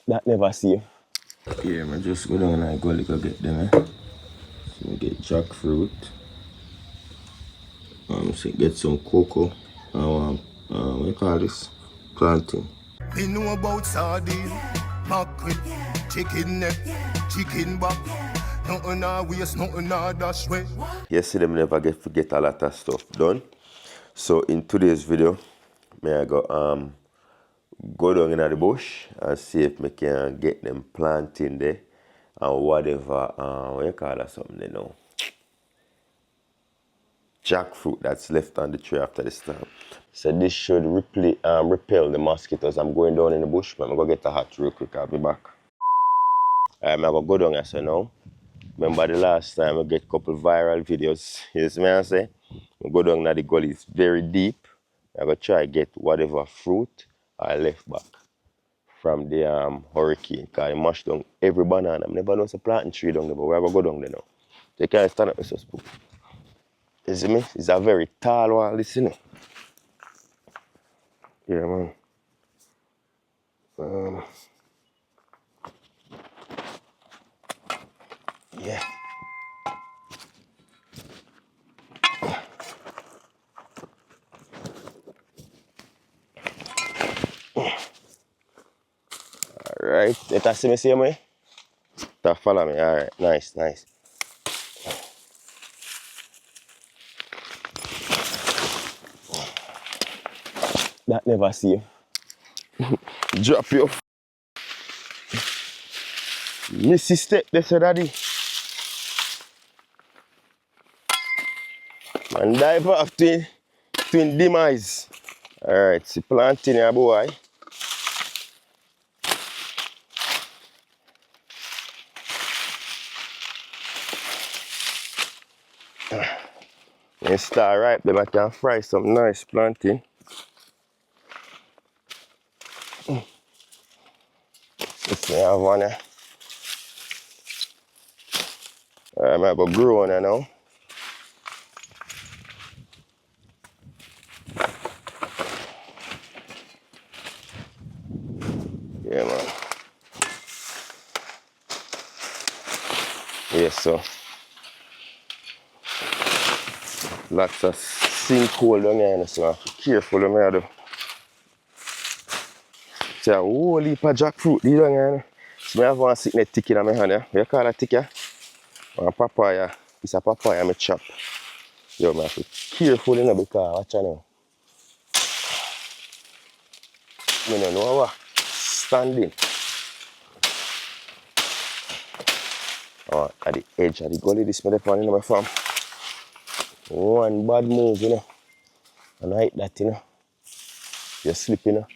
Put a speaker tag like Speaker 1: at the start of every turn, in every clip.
Speaker 1: That never see.
Speaker 2: Yeah, I just go down and Gully go get them, eh? So we get jackfruit. So get some cocoa. What you call this? Planting.
Speaker 3: We know about sardine, mackerel, chicken neck, chicken back. Nothing I waste, nothing I dash way.
Speaker 2: Yesterday, I never forget a lot of stuff done. So in today's video, may I go down in the bush and see if I can get them planting there and whatever, what you call that something they know? Jackfruit that's left on the tree after the storm. So this should repel the mosquitoes. I'm going down in the bush, but I'm going to get a hat real quick. I'll be back. I'm going to go down as I know. Remember the last time I get a couple viral videos. You see me I say? I go down to the gully, it's very deep. I'm going to try to get whatever fruit I left back from the hurricane. Because I mashed down every banana. I never know it's a planting tree down there, but we're going to go down there now. You can't stand up with us. You see me? It's a very tall one, listen. Yeah, man. Yeah. Alright. You can see me same way? You follow me. Alright. Nice, nice. That never see. Drop you. Missy step there, so daddy. And dive off twin demise. Alright, see planting here, boy. When start ripe, then I can fry some nice planting. Let's see, I have one here. I might go grow on it now. Yeah, man. Yes, so. Lots of sinkhole down here, so careful with me, I do. See a whole heap of jackfruit down here. So I have one sitting tick in my hand. What you call that tick here? One papaya. Piece of papaya I chop. Yo, I have to be careful because watch out now. I don't know what. Standing. Oh, at the edge of the gully, this is in my farm. One bad move, you know. And I hate that, you know. You slip, you know.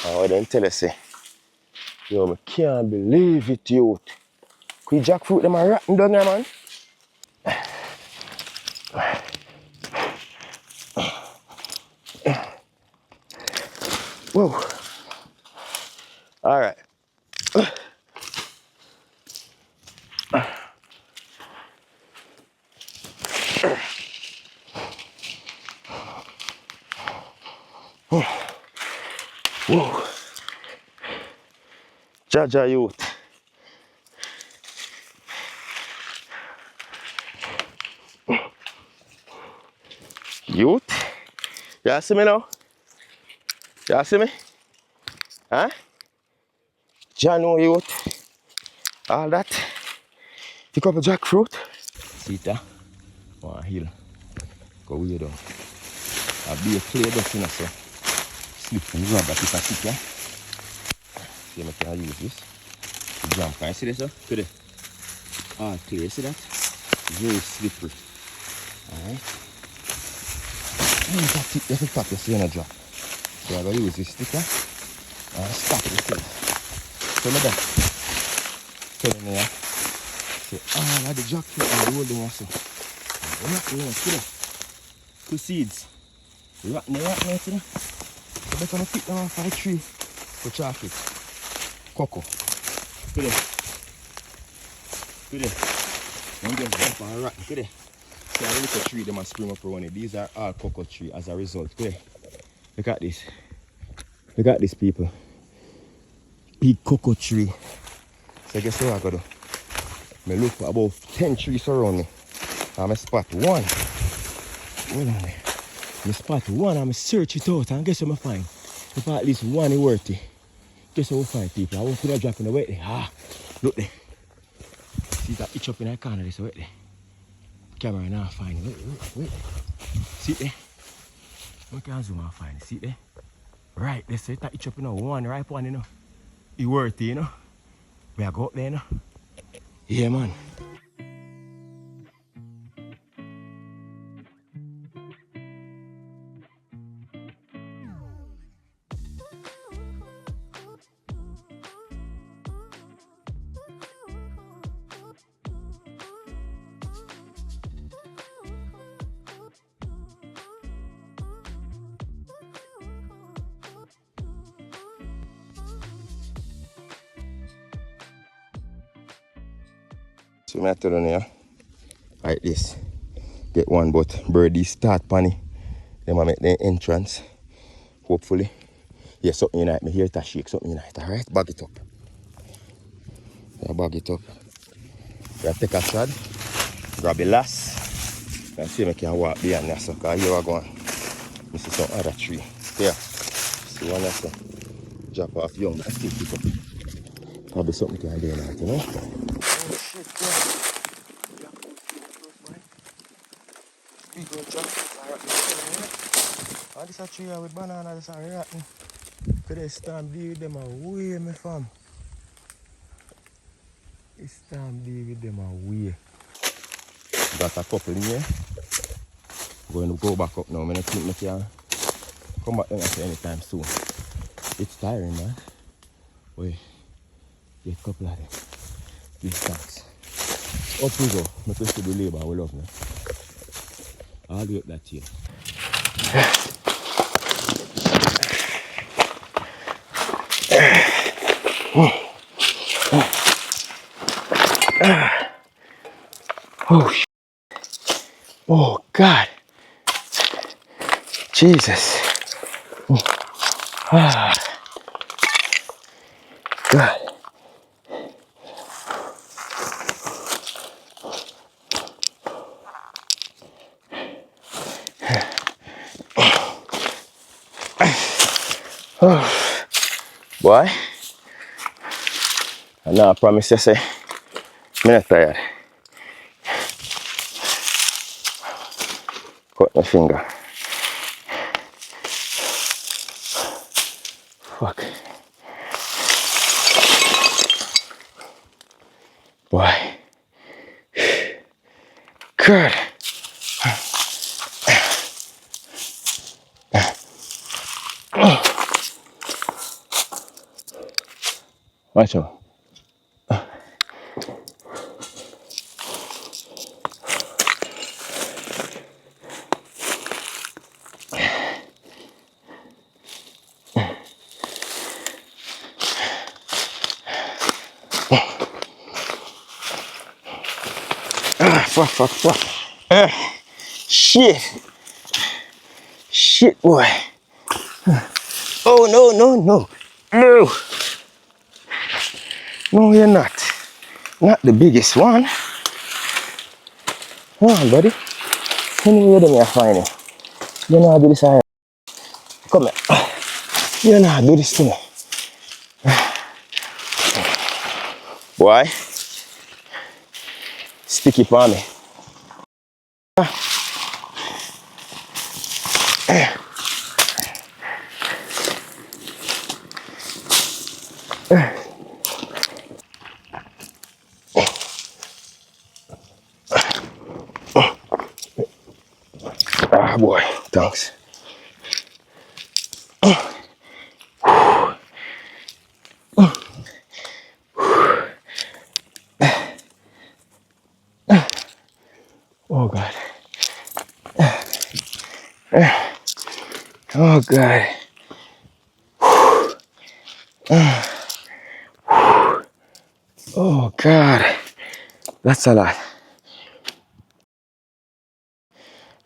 Speaker 2: And I don't tell you, say, yo, I can't believe it, youth. Could jackfruit them are rotten down there, man? Whoa. All right. Whoa. Jaja, youth. Youth? You see me now? You see me? Huh? Jano, youth. All that. Pick up a jackfruit. See it, one hill. Go way down. I'll be a clear dust in so. Slip and grab that piece of stick, yeah? See if I can use this. Jump, can you see this, sir? Today. All clear, see that? Very slippery. Alright. That's it, that's the top, you see when I drop. So I'm going to use this sticker and stop it. So look at that. Turn in here. So all of the jackfruit and the holding also. Rotten now, see that? 2 seeds. Rotten now, see that? So they're going to pick them off of the tree for chocolate. Cocoa. Look at that. Look at that. One just jump and rotten. Look at that. So I look at tree, them and spring up around it. These are all cocoa trees as a result. Look at this. Look at this, people. big cocoa tree. So guess what I gotta do? I look for about 10 trees around me. And I spot one. Hold on there. I spot one and I search it out and guess what I find? If at least one is worth it. Guess what we find, people? I won't put a drop in the wet there. Ah, look there. See that itch up in that corner there, so wait there. Camera now find it. Wait. See it there? I can zoom and find it. See it there? Right, let's say that itch up in the one ripe one, you know. It's worth it, you know. We are go up there, you know. Yeah, man. So I tell you here, like this. Get one, but birdies start panny. Then I make the entrance. Hopefully. Yeah, something in it. I hear it a shake, something in it. Alright, bag it up. Yeah, bag it up. Yeah, take a shot. Grab the last. And see if I can walk behind there. So, because here I go. This is some other tree. There. See one that's drop off young. I still pick up. Probably something can do in it, you know? Oh shit, yeah. Oh, this a tree with banana, this a rotten. Could they stand deal with them away, my fam? This stand deal with them away. Got a couple in here. I'm going to go back up now. I don't think I can come back anytime soon. It's tiring, man. Wait, get a couple of them. These stacks. Up we go. I push to the labor, we love me. I'll do it that here. Oh, oh, God. Jesus. Ah. God. Oh. Boy. I know I promise you, say, I'm not tired. Cut my finger. Fuck. Boy. God. Watch out. Fuck. Shit. Shit, boy. Oh, no. No. No, you're not. Not the biggest one. Come on, buddy. Anyway, then you're fine. You know how to do this. Come here. You know how to do this to me. Boy. Sticky for me. Ah, boy. Thanks. Oh, God. Oh, God. Oh, God. That's a lot.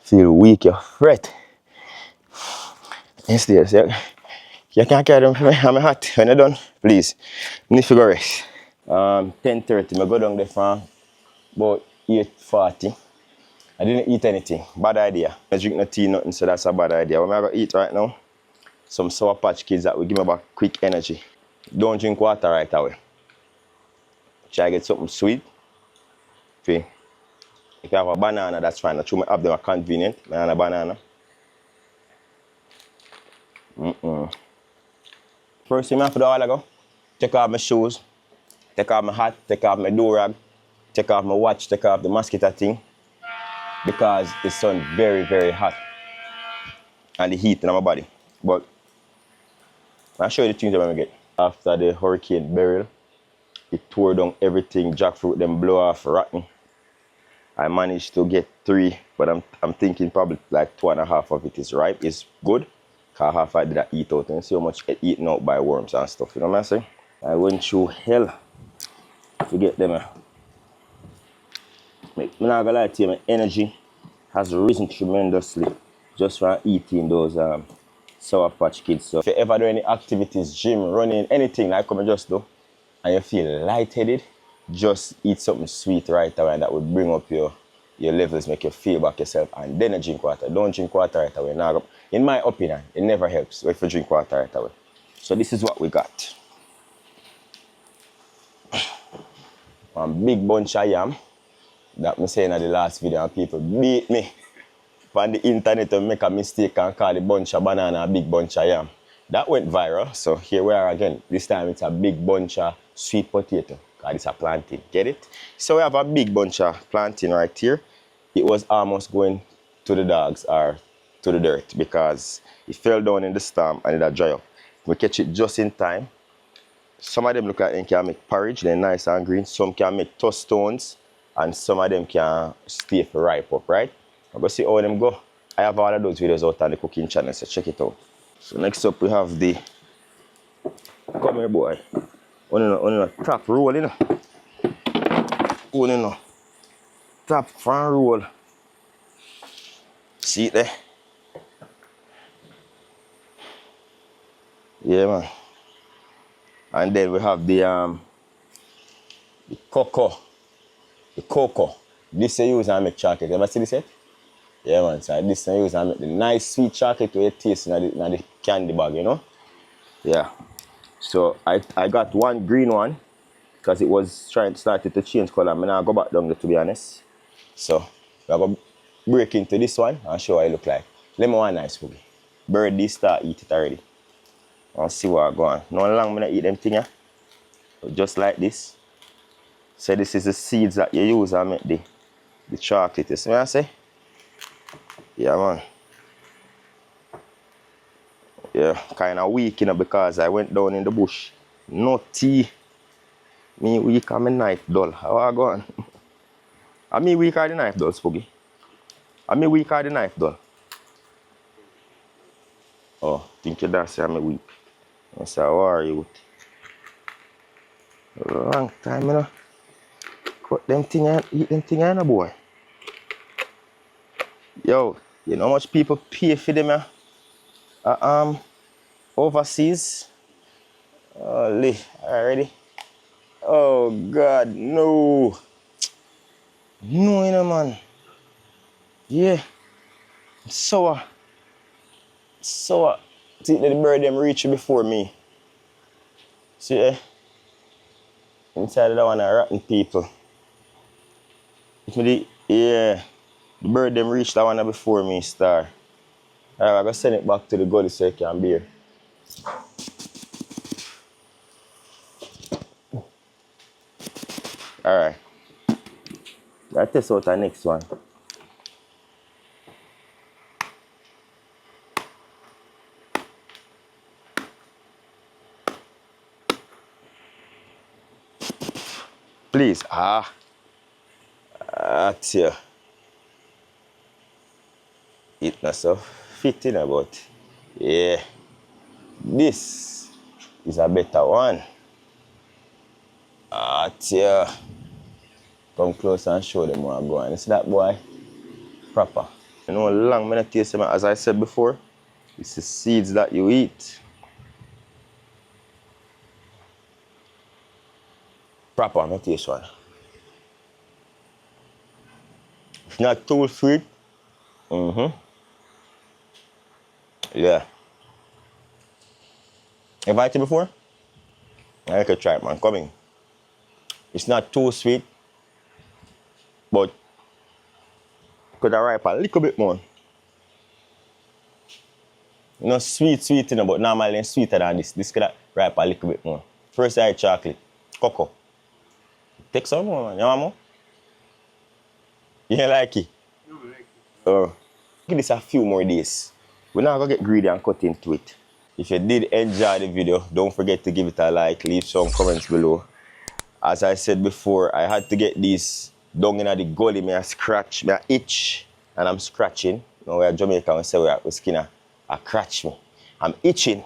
Speaker 2: Feel weak, you fret. Instead, You can't carry them for me. I'm hot. When you're done, please. Need to go rest. 10:30. I go down there from about 8:40. I didn't eat anything. Bad idea. I drink no tea, nothing, so that's a bad idea. What am I going to eat right now? Some Sour Patch Kids that will give me back quick energy. Don't drink water right away. Try to get something sweet. See? If you have a banana, that's fine. I try to have them are convenient. Banana. First thing I have to do a while ago, take off my shoes, take off my hat, take off my do-rag, take off my watch, take off the mosquito thing. Because the sun very, very hot. And the heat in my body. But I'll show you the things that I'm going to get. After the Hurricane Beryl, it tore down everything, jackfruit, them blow off rotten. I managed to get 3, but I'm thinking probably like 2.5 of it is ripe. It's good. Cause half I did I eat out and see how much get eaten out by worms and stuff. You know what I'm saying? I went through hell to get them. I'm not gonna lie to you, my energy has risen tremendously just from eating those Sour Patch Kids. So if you ever do any activities, gym, running, anything like I just do, and you feel lightheaded, just eat something sweet right away, and that would bring up your levels, make you feel back yourself, and then you drink water. Don't drink water right away. Now, in my opinion, it never helps if you drink water right away. So this is what we got. A big bunch of yam that I'm saying in the last video, and people beat me on the internet to make a mistake and call the bunch of banana a big bunch of yam. That went viral, so here we are again. This time it's a big bunch of sweet potato, because it's a plantain, get it? So we have a big bunch of plantain right here. It was almost going to the dogs or to the dirt because it fell down in the storm and it had dry up. We catch it just in time. Some of them look like they can make porridge, they're nice and green. Some can make tostones, and some of them can stay for ripe up, right? I'm going to see how them go. I have all of those videos out on the cooking channel, so check it out. So next up we have the, come here boy, on a top roll, you know. On a top front roll. See it there? Yeah man. And then we have the cocoa. The cocoa. This I use and make chocolate. You ever see this yet? Yeah man, so this I use and make the nice sweet chocolate where you taste in the candy bag, you know? Yeah. So I got one green one because it was started to change color. I'm gonna go back down there to be honest. So we're gonna break into this one and show what it look like. Let me one nice cookie. Bird this start eat it already. I'll see what I go on. No long I'm gonna eat them thing here. Just like this. So this is the seeds that you use and make the chocolate. You see what I say? Yeah man. Yeah, kind of weak, you know, because I went down in the bush. No tea. Me weak and my knife dull. How I go on? I me weak or the knife dull, Spooky? I me weak or the knife dull? Oh, think you that say I'm weak. I say, how are you? Long time, you know. Cut them thing and eat them thing, you know, boy. Yo, you know how much people pay for them, overseas? Holy, already? Oh God, no. No, you know, man. Yeah. Sour. Sour. See, the bird them reach before me. See, inside of that one are rotten people. Yeah. The bird them reach that one before me, star. Alright, I'm gonna send it back to the Gully so it can bear. Alright. I'll test out the next one. Please. That's here. It not so fitting about. Yeah. This is a better one. That's here. Come close and show them what I'm going. You see that boy? Proper. You know how long I'm taste them, as I said before, it's the seeds that you eat. Proper, I'm gonna taste one. It's not too sweet. Yeah. Have I had it before? I could try it, man. Come in. It's not too sweet, but could I ripe a little bit more. No sweet, you know, but normally it's sweeter than this. This could have ripe a little bit more. First I had chocolate, cocoa. Take some more, man. You want more? You don't like it?
Speaker 1: No, I like it.
Speaker 2: Oh. Give this a few more days. We're not gonna get greedy and cut into it. If you did enjoy the video, don't forget to give it a like, leave some comments below. As I said before, I had to get these down in the gully. Me a scratch, me a itch, and I'm scratching. You know, we're Jamaican, we say we skin a scratch me. I'm itching,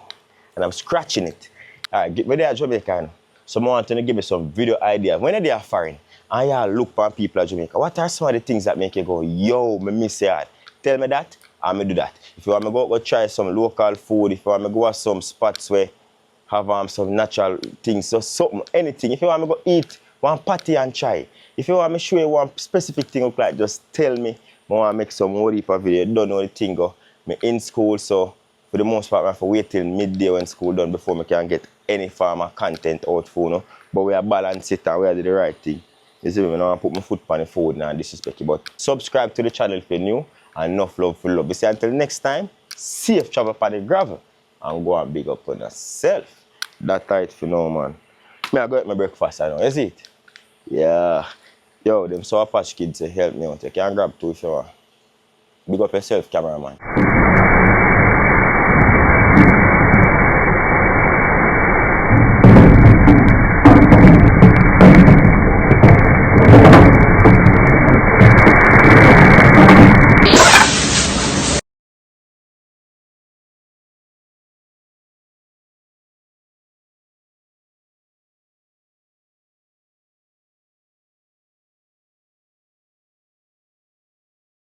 Speaker 2: and I'm scratching it. All right, when they are Jamaican, someone want to give me some video ideas. When they are foreign, and y'all look for people at Jamaica, what are some of the things that make you go, yo, me miss it? Tell me that, and me do that. If you want me go try some local food, if you want me go to some spots where have some natural things, so something, anything. If you want me go eat one patty and try. If you want me show you one specific thing look like, just tell me. I want to make some more deeper video. You don't know the thing go. I'm in school, so for the most part, I have to wait till midday when school done before I can get any form of content out for you. But we are balance it and we are do the right thing. You see me, I don't want to put my foot on the food now and disrespect you. But subscribe to the channel if you're new and enough love for love. You see, until next time, safe travel on the gravel and go and big up on yourself. That's tight for now, man. I go eat my breakfast, I know. Is it? Yeah. Yo, them Sour Patch Kids help me out. You can grab two if you want. Big up yourself, cameraman.